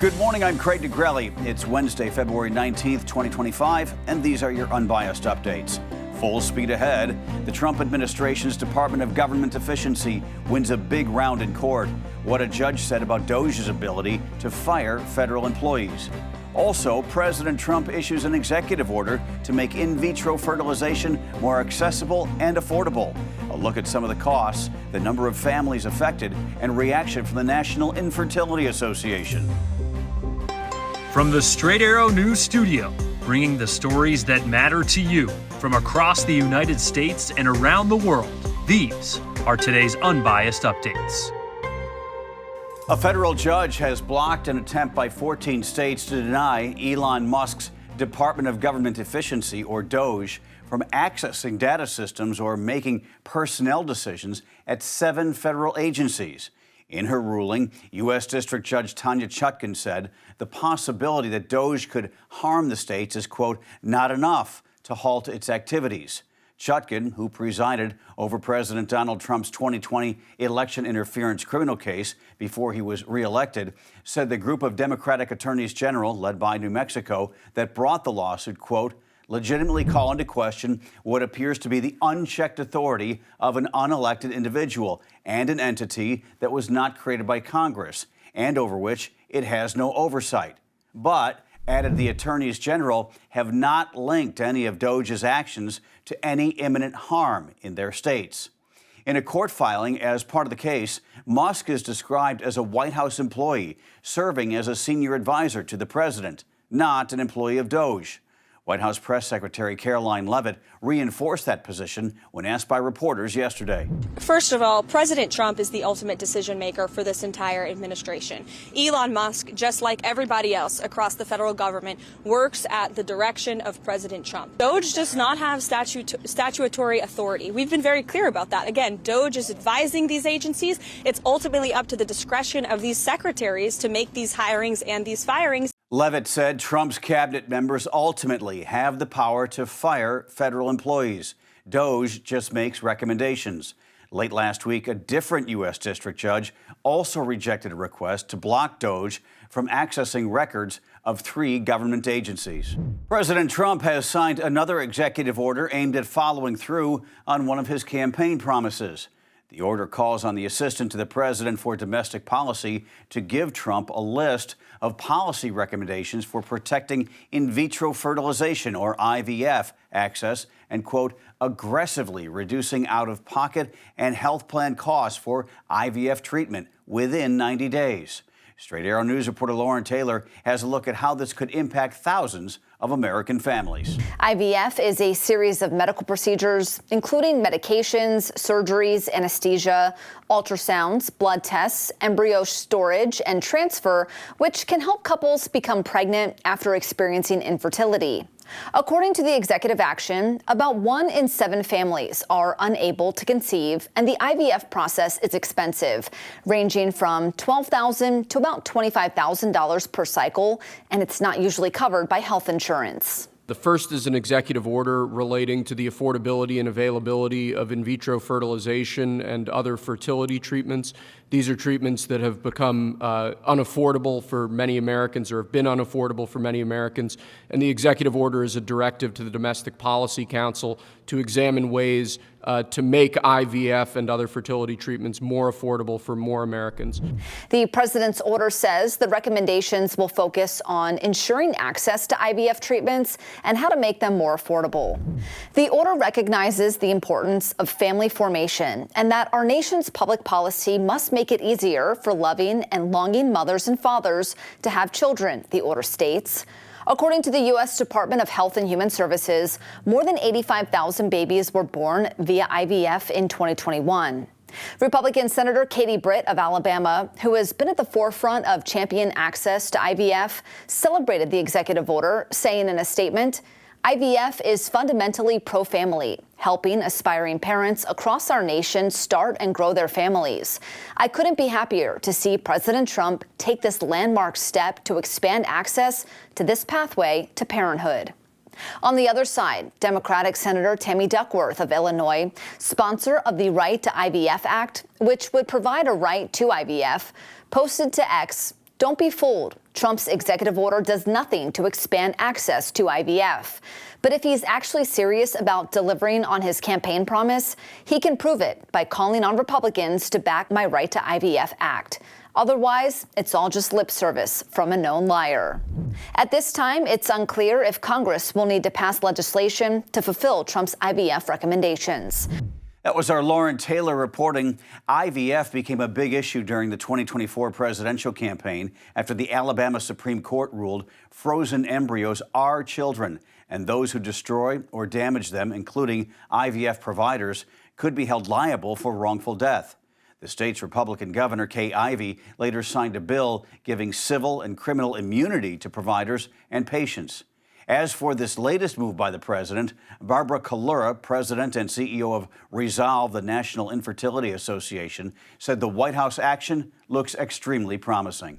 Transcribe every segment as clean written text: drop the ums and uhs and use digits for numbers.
Good morning, I'm Craig DeGrelli. It's Wednesday, February 19th, 2025, and these are your Unbiased Updates. Full speed ahead, the Trump administration's Department of Government Efficiency wins a big round in court. What a judge said about Doge's ability to fire federal employees. Also, President Trump issues an executive order to make in vitro fertilization more accessible and affordable. A look at some of the costs, the number of families affected, and reaction from the National Infertility Association. From the Straight Arrow News Studio, bringing the stories that matter to you from across the United States and around the world, these are today's Unbiased Updates. A federal judge has blocked an attempt by 14 states to deny Elon Musk's Department of Government Efficiency, or Doge, from accessing data systems or making personnel decisions at 7 federal agencies. In her ruling, U.S. District Judge Tanya Chutkan said the possibility that Doge could harm the states is, quote, not enough to halt its activities. Chutkan, who presided over President Donald Trump's 2020 election interference criminal case before he was reelected, said the group of Democratic attorneys general led by New Mexico that brought the lawsuit, quote, legitimately call into question what appears to be the unchecked authority of an unelected individual and an entity that was not created by Congress and over which it has no oversight. But, added the attorneys general, have not linked any of Doge's actions to any imminent harm in their states. In a court filing as part of the case, Musk is described as a White House employee serving as a senior advisor to the president, not an employee of Doge. White House Press Secretary Caroline Leavitt reinforced that position when asked by reporters yesterday. First of all, President Trump is the ultimate decision maker for this entire administration. Elon Musk, just like everybody else across the federal government, works at the direction of President Trump. Doge does not have statutory authority. We've been very clear about that. Again, Doge is advising these agencies. It's ultimately up to the discretion of these secretaries to make these hirings and these firings. Leavitt said Trump's cabinet members ultimately have the power to fire federal employees. Doge just makes recommendations. Late last week, a different U.S. district judge also rejected a request to block Doge from accessing records of 3 government agencies. President Trump has signed another executive order aimed at following through on one of his campaign promises. The order calls on the Assistant to the President for Domestic Policy to give Trump a list of policy recommendations for protecting in vitro fertilization, or IVF, access and, quote, aggressively reducing out-of-pocket and health plan costs for IVF treatment within 90 days. Straight Arrow News reporter Lauren Taylor has a look at how this could impact thousands of American families. IVF is a series of medical procedures, including medications, surgeries, anesthesia, ultrasounds, blood tests, embryo storage, and transfer, which can help couples become pregnant after experiencing infertility. According to the executive action, about 1 in 7 families are unable to conceive, and the IVF process is expensive, ranging from $12,000 to about $25,000 per cycle, and it's not usually covered by health insurance. The first is an executive order relating to the affordability and availability of in vitro fertilization and other fertility treatments. These are treatments that have become unaffordable for many Americans, or have been unaffordable for many Americans. And the executive order is a directive to the Domestic Policy Council to examine ways to make IVF and other fertility treatments more affordable for more Americans. The president's order says the recommendations will focus on ensuring access to IVF treatments and how to make them more affordable. The order recognizes the importance of family formation and that our nation's public policy must make it easier for loving and longing mothers and fathers to have children, the order states. According to the U.S. Department of Health and Human Services, more than 85,000 babies were born via IVF in 2021. Republican Senator Katie Britt of Alabama, who has been at the forefront of championing access to IVF, celebrated the executive order, saying in a statement, IVF is fundamentally pro-family, helping aspiring parents across our nation start and grow their families. I couldn't be happier to see President Trump take this landmark step to expand access to this pathway to parenthood. On the other side, Democratic Senator Tammy Duckworth of Illinois, sponsor of the Right to IVF Act, which would provide a right to IVF, posted to X, Don't be fooled. Trump's executive order does nothing to expand access to IVF. But if he's actually serious about delivering on his campaign promise, he can prove it by calling on Republicans to back My Right to IVF Act. Otherwise, it's all just lip service from a known liar. At this time, it's unclear if Congress will need to pass legislation to fulfill Trump's IVF recommendations. That was our Lauren Taylor reporting. IVF became a big issue during the 2024 presidential campaign after the Alabama Supreme Court ruled frozen embryos are children, and those who destroy or damage them, including IVF providers, could be held liable for wrongful death. The state's Republican governor, Kay Ivey, later signed a bill giving civil and criminal immunity to providers and patients. As for this latest move by the president, Barbara Kalura, president and CEO of Resolve, the National Infertility Association, said the White House action looks extremely promising.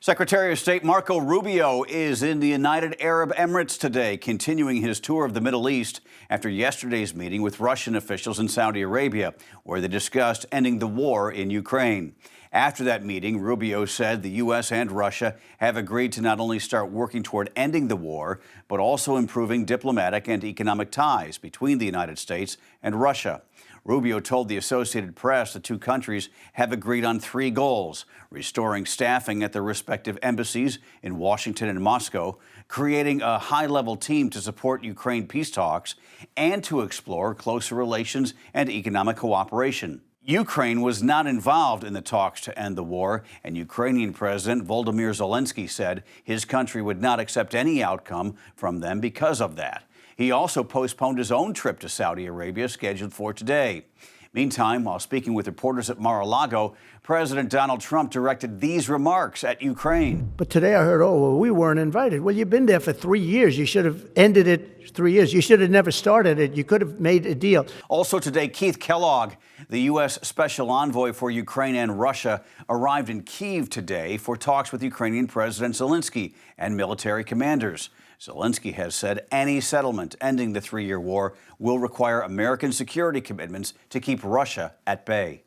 Secretary of State Marco Rubio is in the United Arab Emirates today, continuing his tour of the Middle East after yesterday's meeting with Russian officials in Saudi Arabia, where they discussed ending the war in Ukraine. After that meeting, Rubio said the U.S. and Russia have agreed to not only start working toward ending the war, but also improving diplomatic and economic ties between the United States and Russia. Rubio told the Associated Press the two countries have agreed on 3 goals: restoring staffing at their respective embassies in Washington and Moscow, creating a high-level team to support Ukraine peace talks, and to explore closer relations and economic cooperation. Ukraine was not involved in the talks to end the war, and Ukrainian President Volodymyr Zelensky said his country would not accept any outcome from them because of that. He also postponed his own trip to Saudi Arabia, scheduled for today. Meantime, while speaking with reporters at Mar-a-Lago, President Donald Trump directed these remarks at Ukraine. But today I heard, we weren't invited. Well, you've been there for 3 years. You should have ended it 3 years. You should have never started it. You could have made a deal. Also today, Keith Kellogg, the U.S. Special Envoy for Ukraine and Russia, arrived in Kyiv today for talks with Ukrainian President Zelensky and military commanders. Zelensky has said any settlement ending the 3-year war will require American security commitments to keep Russia at bay.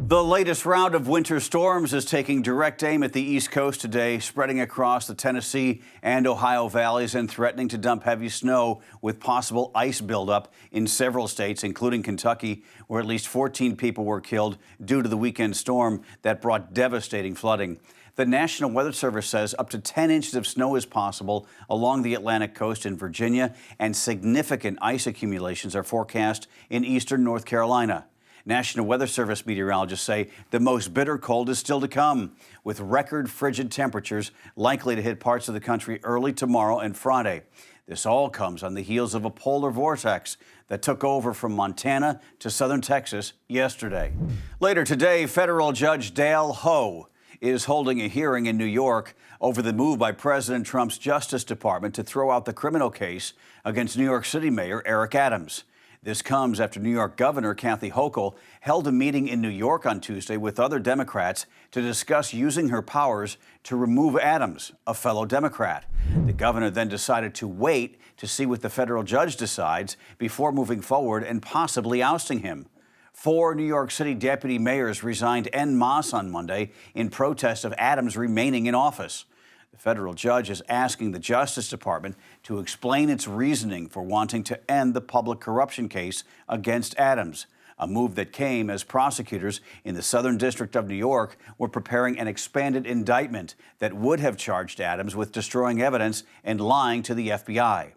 The latest round of winter storms is taking direct aim at the East Coast today, spreading across the Tennessee and Ohio valleys and threatening to dump heavy snow with possible ice buildup in several states, including Kentucky, where at least 14 people were killed due to the weekend storm that brought devastating flooding. The National Weather Service says up to 10 inches of snow is possible along the Atlantic coast in Virginia, and significant ice accumulations are forecast in eastern North Carolina. National Weather Service meteorologists say the most bitter cold is still to come, with record frigid temperatures likely to hit parts of the country early tomorrow and Friday. This all comes on the heels of a polar vortex that took over from Montana to southern Texas yesterday. Later today, federal Judge Dale Ho is holding a hearing in New York over the move by President Trump's Justice Department to throw out the criminal case against New York City Mayor Eric Adams. This comes after New York Governor Kathy Hochul held a meeting in New York on Tuesday with other Democrats to discuss using her powers to remove Adams, a fellow Democrat. The governor then decided to wait to see what the federal judge decides before moving forward and possibly ousting him. 4 New York City deputy mayors resigned en masse on Monday in protest of Adams remaining in office. The federal judge is asking the Justice Department to explain its reasoning for wanting to end the public corruption case against Adams, a move that came as prosecutors in the Southern District of New York were preparing an expanded indictment that would have charged Adams with destroying evidence and lying to the FBI.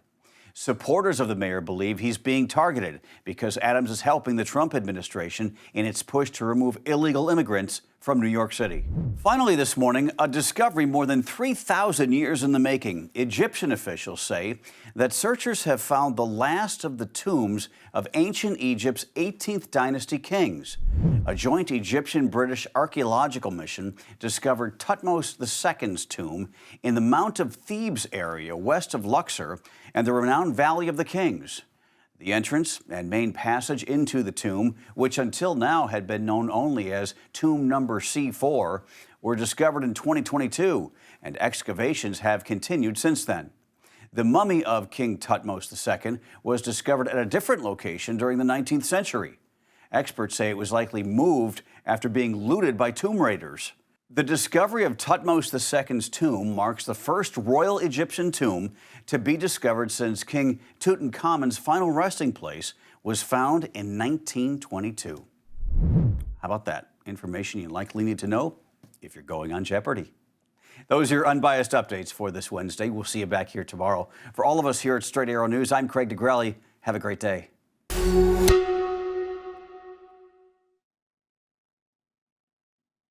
Supporters of the mayor believe he's being targeted because Adams is helping the Trump administration in its push to remove illegal immigrants from New York City. Finally this morning, a discovery more than 3,000 years in the making. Egyptian officials say that searchers have found the last of the tombs of ancient Egypt's 18th dynasty kings. A joint Egyptian-British archaeological mission discovered Thutmose II's tomb in the Mount of Thebes area west of Luxor and the renowned Valley of the Kings. The entrance and main passage into the tomb, which until now had been known only as tomb number C4, were discovered in 2022, and excavations have continued since then. The mummy of King Thutmose II was discovered at a different location during the 19th century. Experts say it was likely moved after being looted by tomb raiders. The discovery of Thutmose II's tomb marks the first royal Egyptian tomb to be discovered since King Tutankhamun's final resting place was found in 1922. How about that? Information you likely need to know if you're going on Jeopardy! Those are your unbiased updates for this Wednesday. We'll see you back here tomorrow. For all of us here at Straight Arrow News, I'm Craig DeGrelli. Have a great day.